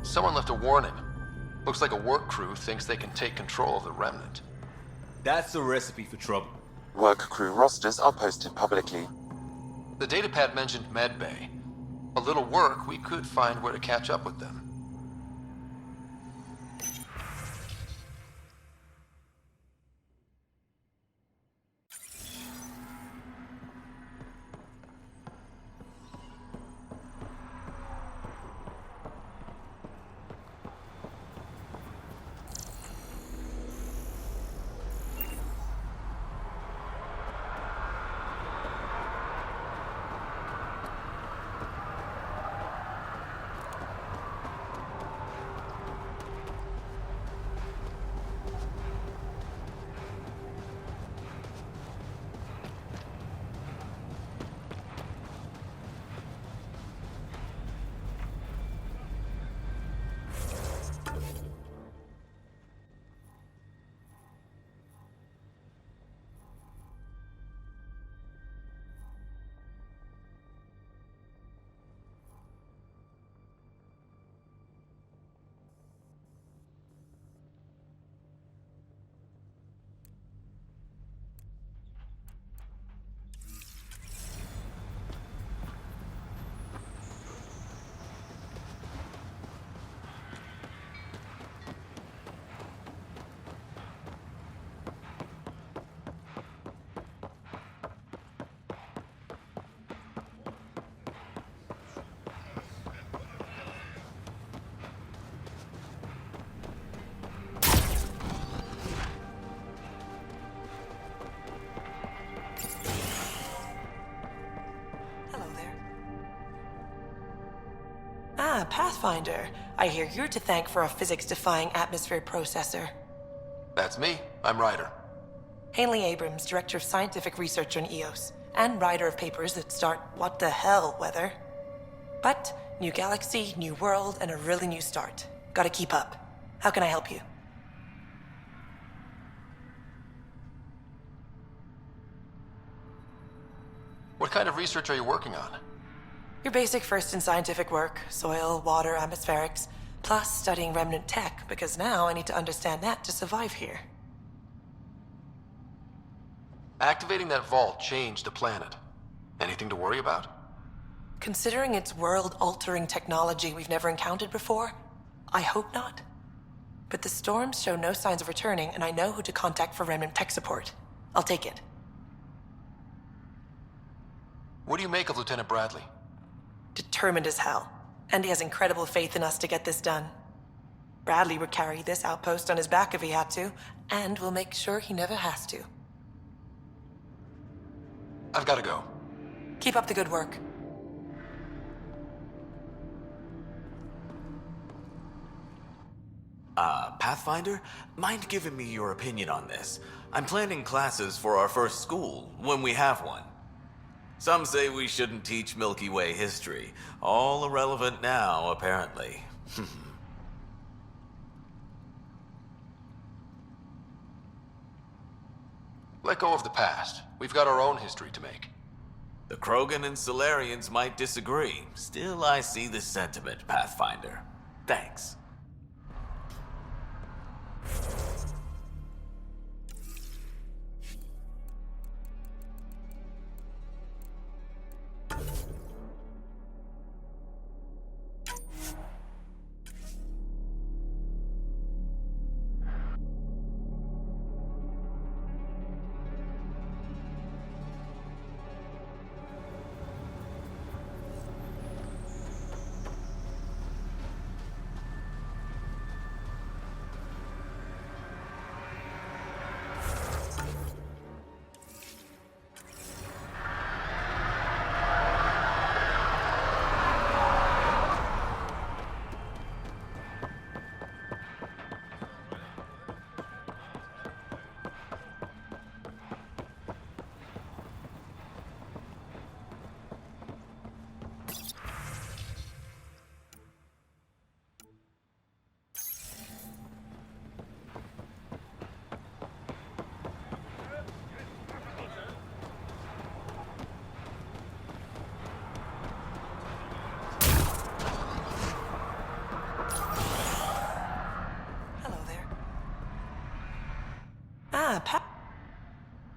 Someone left a warning. Looks like a work crew thinks they can take control of the remnant. That's a recipe for trouble. Work crew rosters are posted publicly. The datapad mentioned medbay. A little work, we could find where to catch up with them. Ah, Pathfinder. I hear you're to thank for a physics-defying atmosphere processor. That's me. I'm Ryder. Haley Abrams, Director of Scientific Research on EOS, and writer of papers that start what the hell weather. But, new galaxy, new world, and a really new start. Gotta keep up. How can I help you? What kind of research are you working on? Your basic first in scientific work, soil, water, atmospherics, plus studying remnant tech, because now I need to understand that to survive here. Activating that vault changed the planet. Anything to worry about? Considering it's world-altering technology we've never encountered before, I hope not. But the storms show no signs of returning, and I know who to contact for remnant tech support. I'll take it. What do you make of Lieutenant Bradley? Determined as hell. And he has incredible faith in us to get this done. Bradley would carry this outpost on his back if he had to, and we'll make sure he never has to. I've got to go. Keep up the good work. Pathfinder? Mind giving me your opinion on this? I'm planning classes for our first school, when we have one. Some say we shouldn't teach Milky Way history. All irrelevant now, apparently. Let go of the past. We've got our own history to make. The Krogan and Solarians might disagree. Still, I see the sentiment, Pathfinder. Thanks.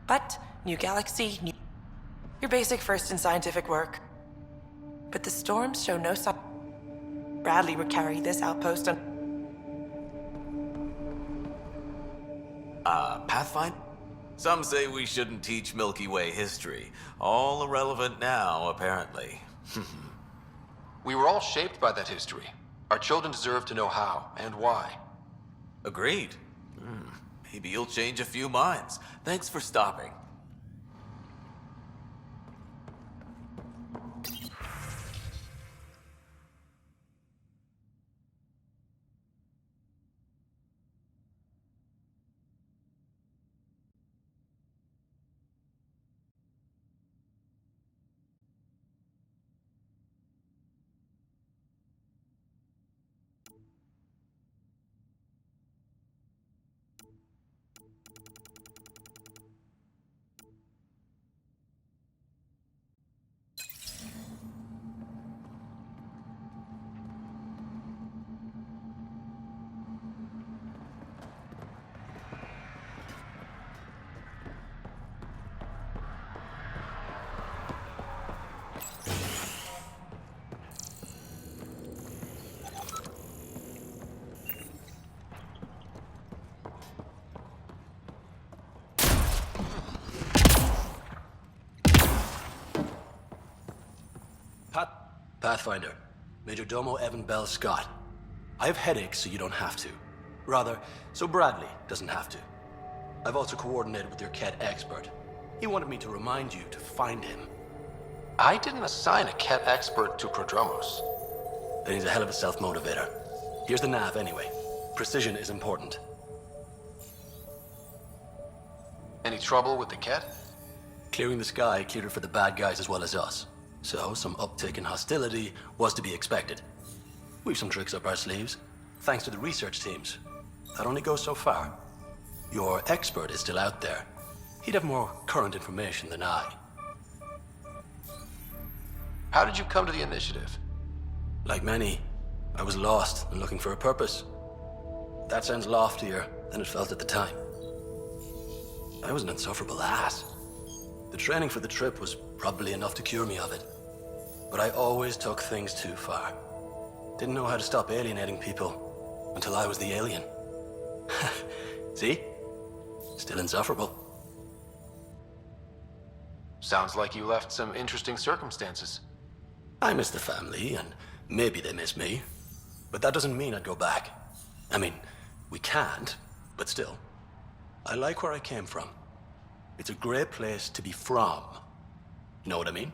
But new galaxy, new... Your basic first in scientific work. But the storms show no sign. Bradley would carry this outpost on... Pathfinder? Some say we shouldn't teach Milky Way history. All irrelevant now, apparently. We were all shaped by that history. Our children deserve to know how and why. Agreed. Maybe you'll change a few minds. Thanks for stopping. Pathfinder, Major Domo Evan Bell Scott. I have headaches, so you don't have to. Rather, so Bradley doesn't have to. I've also coordinated with your Ket expert. He wanted me to remind you to find him. I didn't assign a Ket expert to Prodromos. Then he's a hell of a self-motivator. Here's the nav anyway. Precision is important. Any trouble with the Ket? Clearing the sky cleared it for the bad guys as well as us. So, some uptick in hostility was to be expected. We've some tricks up our sleeves, thanks to the research teams. That only goes so far. Your expert is still out there. He'd have more current information than I. How did you come to the initiative? Like many, I was lost and looking for a purpose. That sounds loftier than it felt at the time. I was an insufferable ass. The training for the trip was probably enough to cure me of it. But I always took things too far. Didn't know how to stop alienating people until I was the alien. See? Still insufferable. Sounds like you left some interesting circumstances. I miss the family, and maybe they miss me. But that doesn't mean I'd go back. I mean, we can't, but still. I like where I came from. It's a great place to be from. You know what I mean?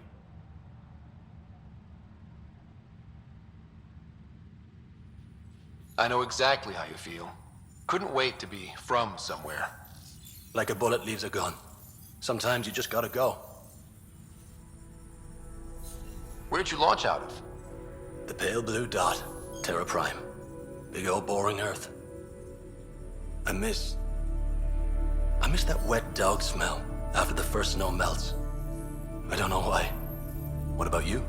I know exactly how you feel. Couldn't wait to be from somewhere. Like a bullet leaves a gun. Sometimes you just gotta go. Where'd you launch out of? The pale blue dot, Terra Prime. Big old boring Earth. I miss that wet dog smell after the first snow melts. I don't know why. What about you?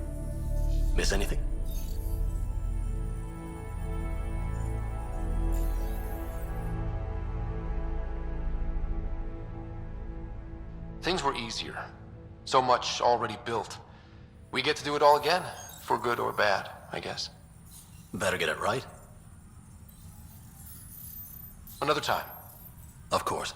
Miss anything? Things were easier. So much already built. We get to do it all again, for good or bad, I guess. Better get it right. Another time. Of course.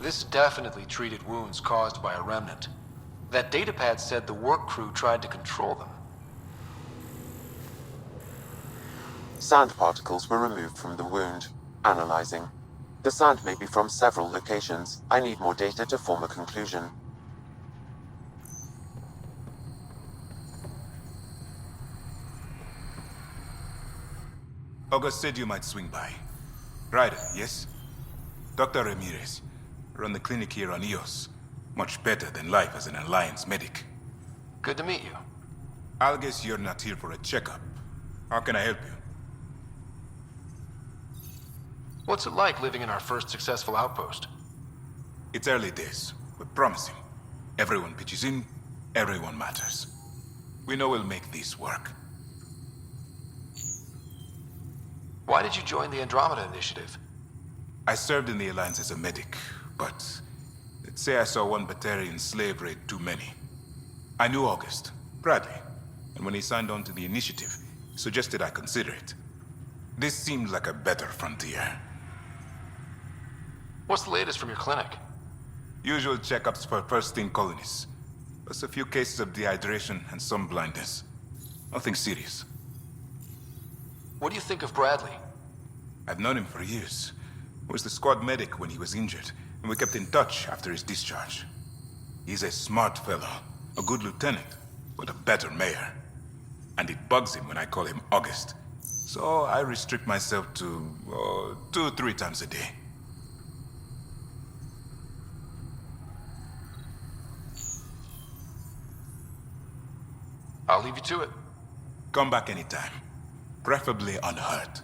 This definitely treated wounds caused by a remnant. That datapad said the work crew tried to control them. Sand particles were removed from the wound. Analyzing. The sand may be from several locations. I need more data to form a conclusion. August said you might swing by. Ryder, yes? Dr. Ramirez. Run the clinic here on Eos. Much better than life as an Alliance medic. Good to meet you. I'll guess you're not here for a checkup. How can I help you? What's it like living in our first successful outpost? It's early days, but promising. Everyone pitches in, everyone matters. We know we'll make this work. Why did you join the Andromeda initiative? I served in the Alliance as a medic, but let's say I saw one Batarian slave raid too many. I knew August, Bradley, and when he signed on to the initiative, he suggested I consider it. This seemed like a better frontier. What's the latest from your clinic? Usual checkups for first-in colonists. Plus a few cases of dehydration and some blindness. Nothing serious. What do you think of Bradley? I've known him for years. He was the squad medic when he was injured, and we kept in touch after his discharge. He's a smart fellow, a good lieutenant, but a better mayor. And it bugs him when I call him August. So I restrict myself to 2-3 times a day. I'll leave you to it. Come back anytime. Preferably unhurt.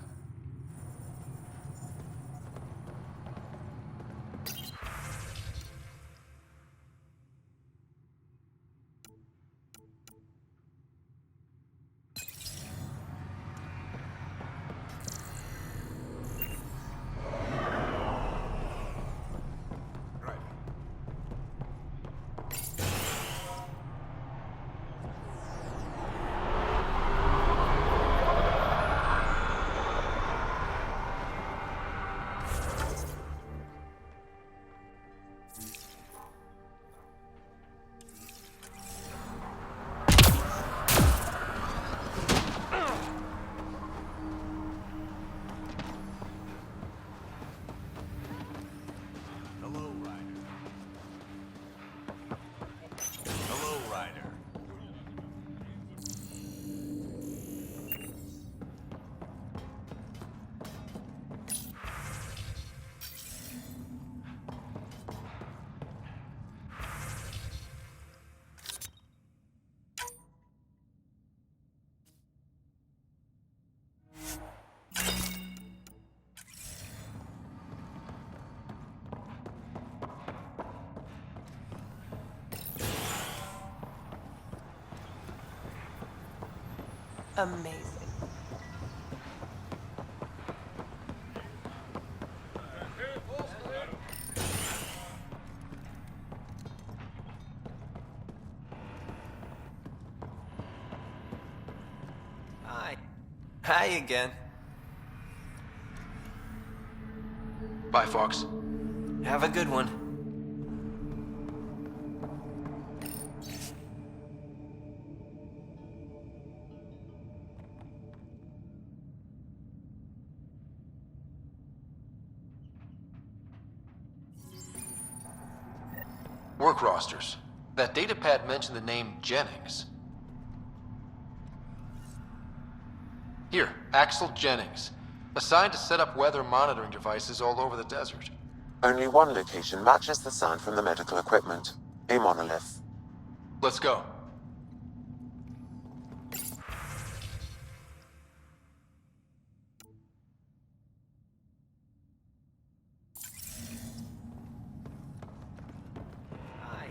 Amazing. Hi. Hi again. Bye, Fox. Have a good one. Work rosters. That datapad mentioned the name Jennings. Here, Axel Jennings. Assigned to set up weather monitoring devices all over the desert. Only one location matches the sound from the medical equipment. A monolith. Let's go. Hi.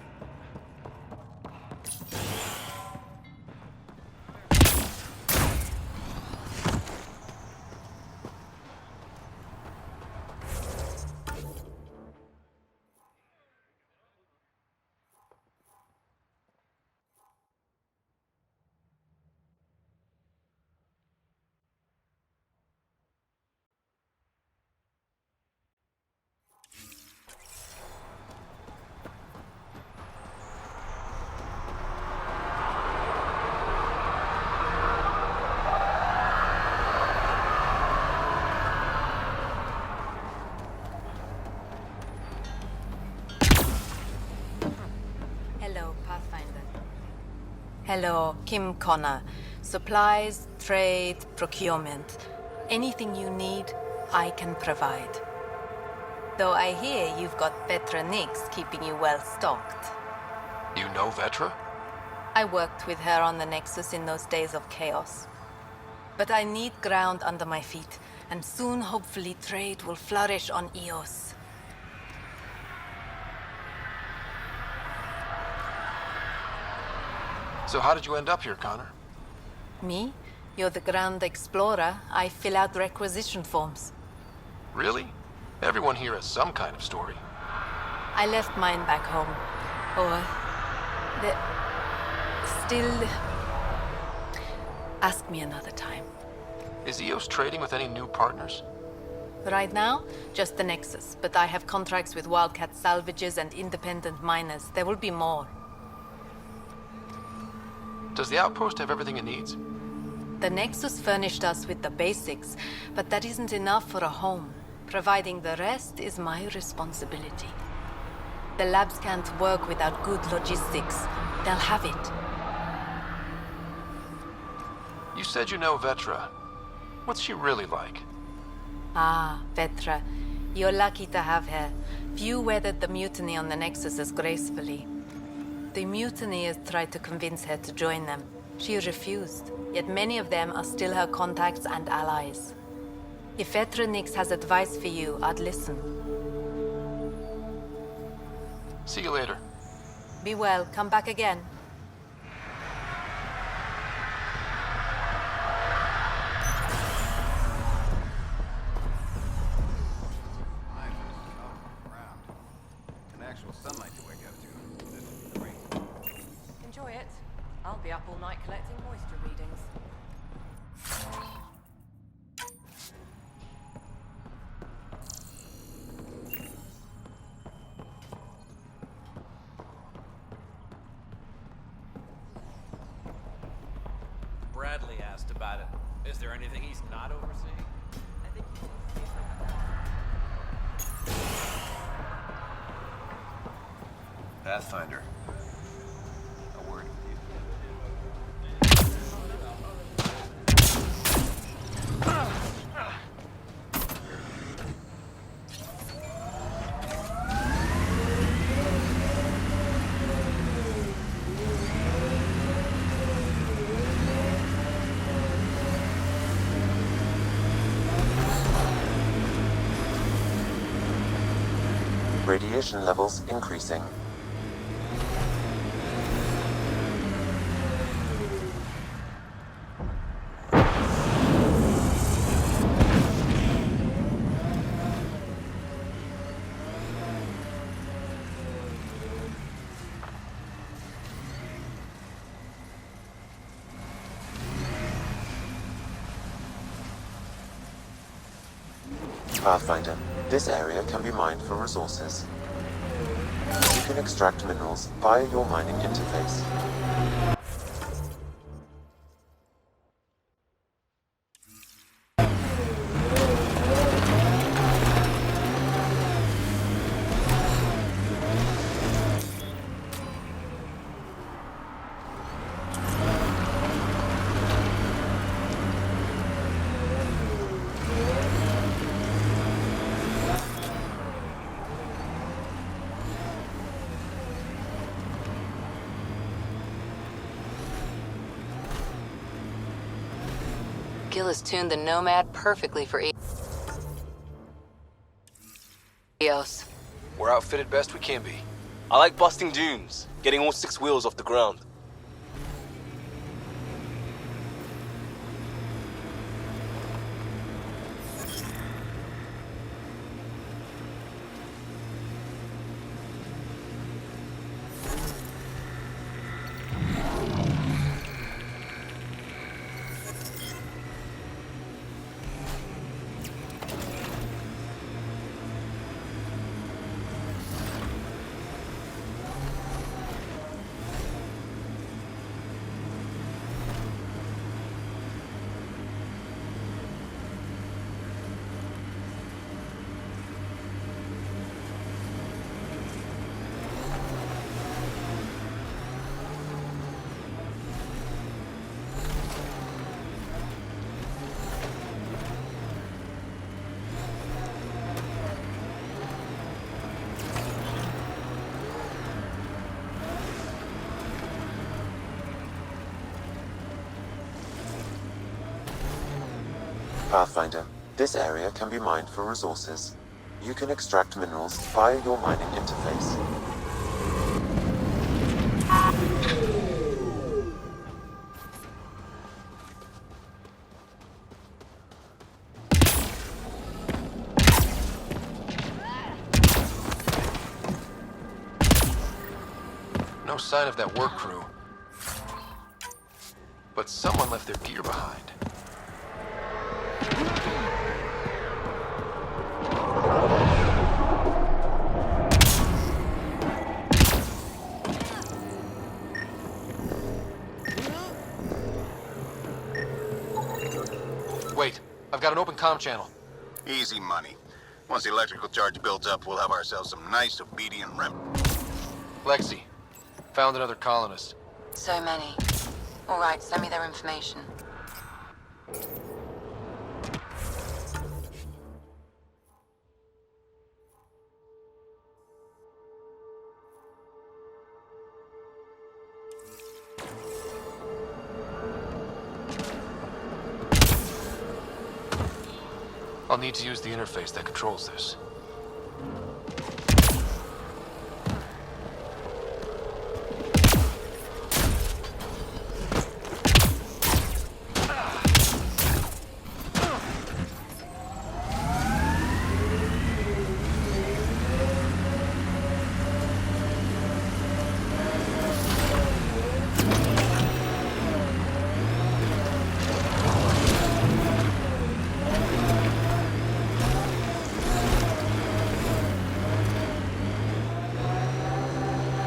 Hello, Kim Connor. Supplies, trade, procurement. Anything you need, I can provide. Though I hear you've got Vetra Nix keeping you well stocked. You know Vetra? I worked with her on the Nexus in those days of chaos. But I need ground under my feet, and soon hopefully trade will flourish on Eos. So how did you end up here, Connor? Me? You're the Grand Explorer. I fill out requisition forms. Really? Everyone here has some kind of story. I left mine back home. Or... Still... Ask me another time. Is Eos trading with any new partners? Right now, just the Nexus, but I have contracts with Wildcat salvages and independent miners. There will be more. Does the outpost have everything it needs? The Nexus furnished us with the basics, but that isn't enough for a home. Providing the rest is my responsibility. The labs can't work without good logistics. They'll have it. You said you know Vetra. What's she really like? Ah, Vetra. You're lucky to have her. Few weathered the mutiny on the Nexus as gracefully. The mutineers tried to convince her to join them. She refused, yet many of them are still her contacts and allies. If Vetra Nix has advice for you, I'd listen. See you later. Be well, come back again. Enjoy it. I'll be up all night collecting moisture readings. Bradley asked about it. Is there anything he's not overseeing? I think you should see Pathfinder. A word with you. Radiation levels increasing. Pathfinder, this area can be mined for resources. You can extract minerals via your mining interface. Gil has tuned the Nomad perfectly for Eos. We're outfitted best we can be. I like busting dunes, getting all 6 wheels off the ground. Pathfinder, this area can be mined for resources. You can extract minerals via your mining interface. No sign of that work crew. But someone left their gear behind. Wait, I've got an open comm channel. Easy money. Once the electrical charge builds up, we'll have ourselves some nice obedient rem. Lexi, found another colonist. So many. All right, send me their information. I'll need to use the interface that controls this.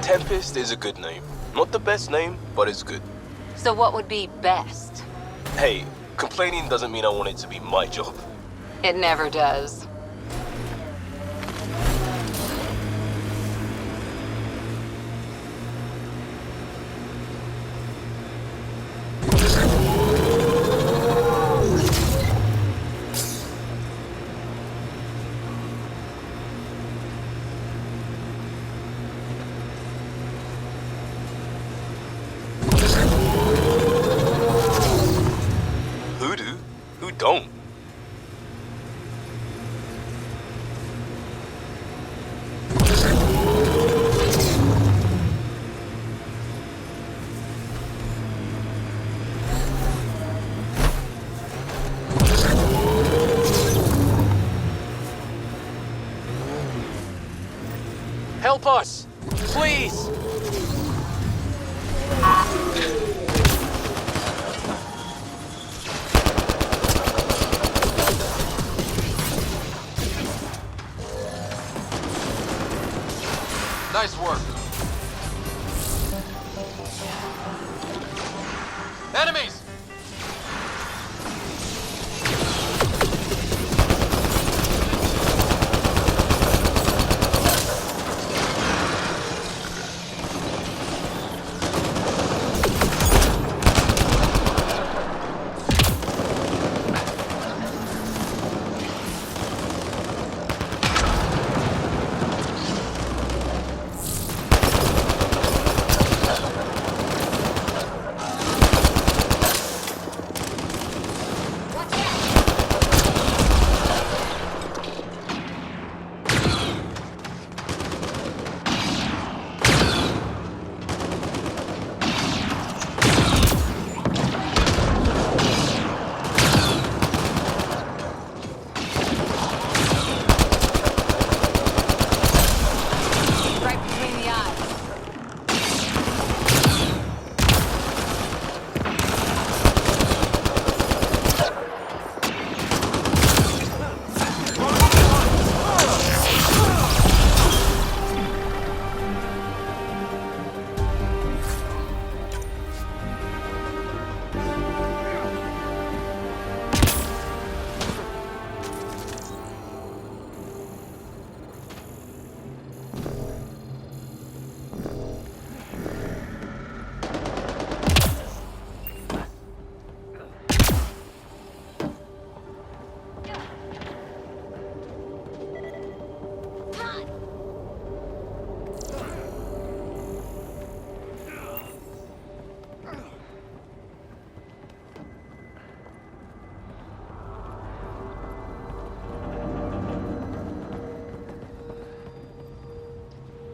Tempest is a good name. Not the best name, but it's good. So what would be best? Hey, complaining doesn't mean I want it to be my job. It never does. Who do? Who don't? Help us! Please! Nice work. Enemies!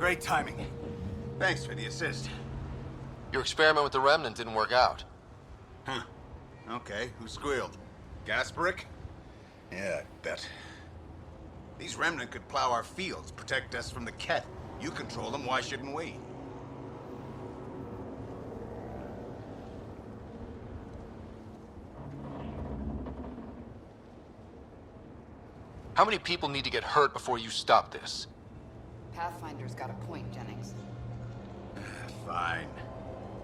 Great timing. Thanks for the assist. Your experiment with the Remnant didn't work out. Huh. Okay, who squealed? Gasparic? Yeah, I bet. These Remnant could plow our fields, protect us from the Ket. You control them, why shouldn't we? How many people need to get hurt before you stop this? Pathfinder's got a point, Jennings. Fine.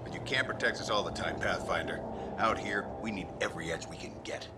But you can't protect us all the time, Pathfinder. Out here, we need every edge we can get.